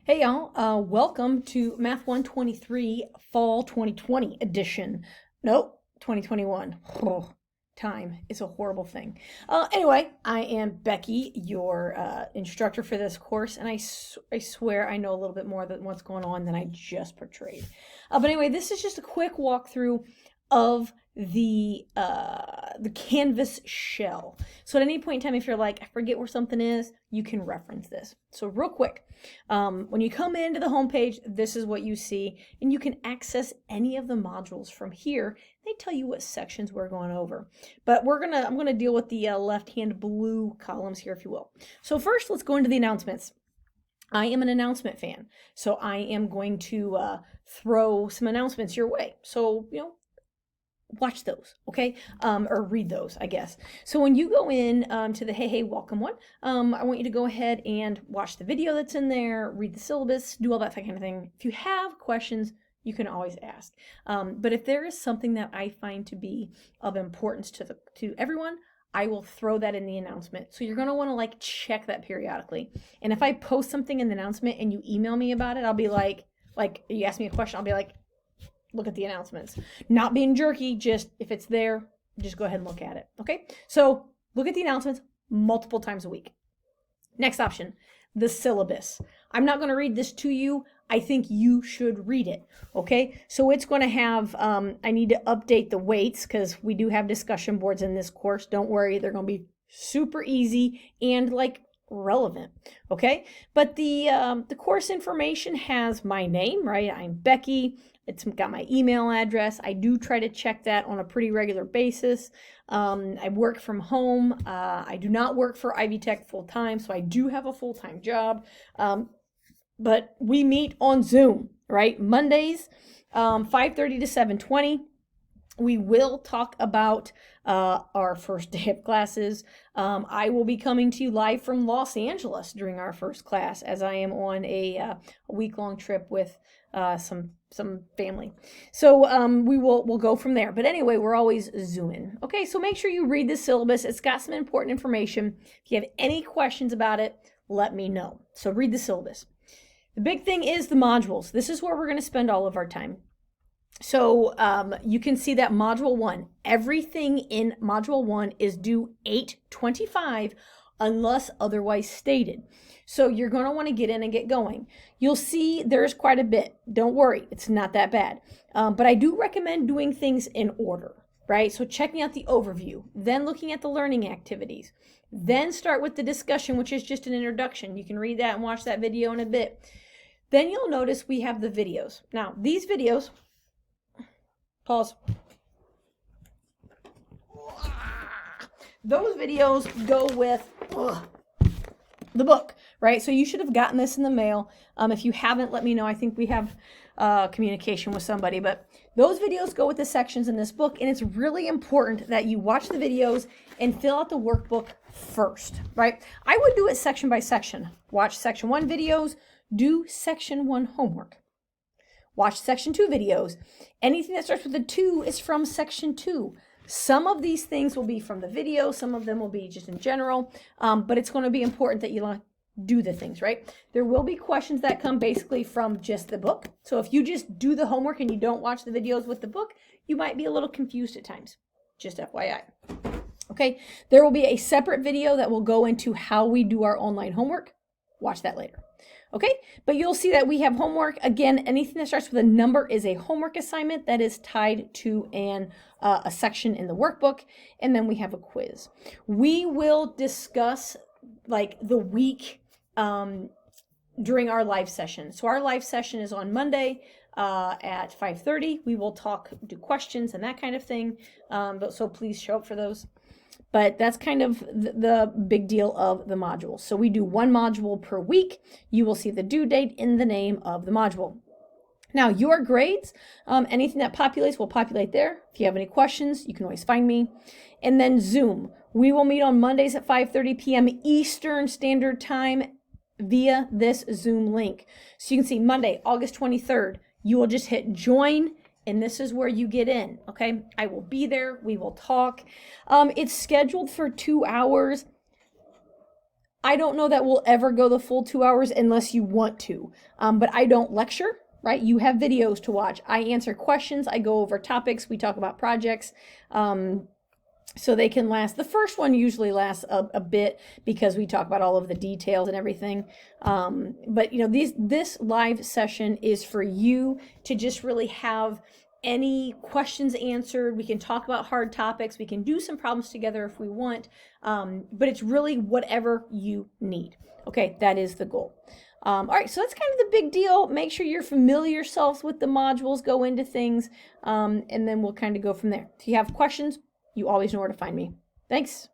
Hey y'all, welcome to Math 123 Fall 2020 edition. Nope, 2021. Oh, time is a horrible thing. Anyway, I am Becky, your instructor for this course, and I swear I know a little bit more than what's going on than I just portrayed. But anyway, this is just a quick walkthrough of the Canvas shell. So at any point in time, if you're like, I forget where something is, you can reference this. So real quick, when you come into the home page, this is what you see, and you can access any of the modules from here. They tell you what sections we're going over, but I'm gonna deal with the left-hand blue columns here, if you will. So first, let's go into the announcements. I am an announcement fan, so I am going to throw some announcements your way. So, watch those, okay? Or read those, I guess. So when you go in to the Hey Welcome one, I want you to go ahead and watch the video that's in there, read the syllabus, do all that kind of thing. If you have questions, you can always ask. But if there is something that I find to be of importance to everyone, I will throw that in the announcement. So you're going to want to check that periodically. And if I post something in the announcement and you email me about it, I'll be like you ask me a question, I'll be like, look at the announcements. Not being jerky, just if it's there, just go ahead and look at it. Okay? So look at the announcements multiple times a week. Next option, the syllabus. I'm not going to read this to you. I think you should read it. Okay? So it's going to have, I need to update the weights because we do have discussion boards in this course. Don't worry, they're going to be super easy and relevant. Okay? But the course information has my name, right? I'm Becky. It's got my email address. I do try to check that on a pretty regular basis. I work from home. I do not work for Ivy Tech full time, so I do have a full-time job. But we meet on Zoom, right? Mondays, 5:30 to 7:20. We will talk about our first day of classes. I will be coming to you live from Los Angeles during our first class, as I am on a week-long trip with some family. So we'll go from there. But anyway, we're always Zooming. Okay, so make sure you read the syllabus. It's got some important information. If you have any questions about it, let me know. So read the syllabus. The big thing is the modules. This is where we're going to spend all of our time. So you can see that Module 1, everything in Module 1 is due 8/25 unless otherwise stated. So you're going to want to get in and get going. You'll see there's quite a bit. Don't worry, it's not that bad. But I do recommend doing things in order, right? So checking out the overview, then looking at the learning activities, then start with the discussion, which is just an introduction. You can read that and watch that video in a bit. Then you'll notice we have the videos. Now, these videos, pause. Those videos go with the book, right? So you should have gotten this in the mail. If you haven't, let me know. I think we have communication with somebody, but those videos go with the sections in this book, and it's really important that you watch the videos and fill out the workbook first, right? I would do it section by section. Watch section 1 videos, do section 1 homework. Watch section 2 videos. Anything that starts with a 2 is from section 2. Some of these things will be from the video. Some of them will be just in general. But it's going to be important that you do the things, right? There will be questions that come basically from just the book. So if you just do the homework and you don't watch the videos with the book, you might be a little confused at times. Just FYI. Okay, there will be a separate video that will go into how we do our online homework. Watch that later. Okay, but you'll see that we have homework. Again, anything that starts with a number is a homework assignment that is tied to a section in the workbook, and then we have a quiz. We will discuss the week during our live session. So our live session is on Monday at 5:30. We will do questions and that kind of thing, so please show up for those. But that's kind of the big deal of the modules. So we do 1 module per week. You will see the due date in the name of the module. Now, your grades, anything that populates will populate there. If you have any questions, you can always find me. And then Zoom. We will meet on Mondays at 5:30 p.m. Eastern Standard Time via this Zoom link. So you can see Monday, August 23rd, you will just hit join, and this is where you get in, okay? I will be there. We will talk. It's scheduled for 2 hours. I don't know that we'll ever go the full 2 hours unless you want to, but I don't lecture, right? You have videos to watch. I answer questions. I go over topics. We talk about projects. So they can last. The first one usually lasts a bit because we talk about all of the details and everything. But you know, this live session is for you to just really have any questions answered. We can talk about hard topics. We can do some problems together if we want. But it's really whatever you need. Okay, that is the goal. All right, so that's kind of the big deal. Make sure you're familiar yourselves with the modules, go into things, and then we'll kind of go from there. If you have questions, you always know where to find me. Thanks.